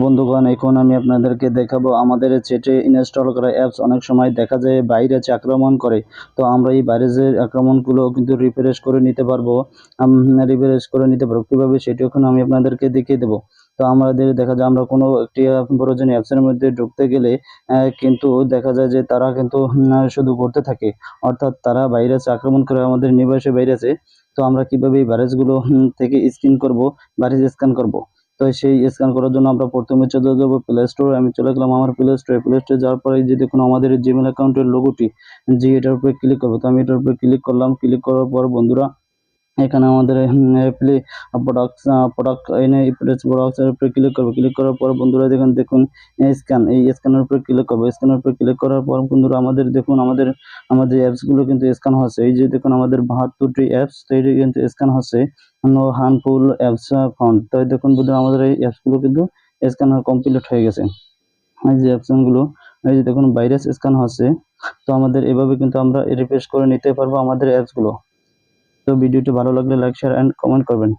বন্ধুগণ, এখন আমি আপনাদেরকে দেখাবো আমাদের চ্যাটে ইনস্টল করা অ্যাপস অনেক সময় দেখা যায় ভাইরাস আক্রমণ করে। তো আমরা এই ভাইরাসের আক্রমণগুলো কিন্তু রিফ্রেশ করে নিতে পারবো। কীভাবে সেটি এখন আমি আপনাদেরকে দেখিয়ে দেবো। তো আমাদের দেখা যায় আমরা কোনো একটি প্রয়োজনীয় অ্যাপসের মধ্যে ঢুকতে গেলে কিন্তু দেখা যায় যে তারা কিন্তু শুধু করতে থাকে, অর্থাৎ তারা ভাইরাস আক্রমণ করে আমাদের নির্ভরশীল ভাইরাসে। তো আমরা কীভাবে এই ভাইরাসগুলো থেকে ভাইরাস স্ক্যান করব। তো সেই স্ক্যান করার জন্য আমরা প্রথমে চলে যাবো প্লে স্টোরে। আমি চলে গেলাম আমার প্লে স্টোরে যাওয়ার পরে যে দেখুন আমাদের জিমেল অ্যাকাউন্টের লোগোটি, এটার উপরে ক্লিক করবো। তো আমি এটার উপরে ক্লিক করলাম। ক্লিক করার পর বন্ধুরা এখানে আমাদের প্লে প্রোডাক্টের উপরে ক্লিক করবো। ক্লিক করার পর বন্ধুরা দেখুন এই স্ক্যানের উপরে ক্লিক করবো। স্ক্যানের উপরে ক্লিক করার পর বন্ধুরা আমাদের দেখুন আমাদের অ্যাপসগুলো কিন্তু স্ক্যান হচ্ছে। এই যে দেখুন আমাদের 72টি অ্যাপস তৈরি কিন্তু স্ক্যান হচ্ছে। No harmful apps found. তো দেখুন বন্ধুরা আমাদের এই অ্যাপসগুলো কিন্তু স্ক্যান কমপ্লিট হয়ে গেছে। এই যে অপশনগুলো, এই যে দেখুন ভাইরাস স্ক্যান হচ্ছে। তো আমাদের এভাবে কিন্তু আমরা রিফ্রেশ করে নিতে পারবো আমাদের অ্যাপসগুলো। তো ভিডিওটি ভালো লাগলে লাইক, শেয়ার এন্ড কমেন্ট করবেন।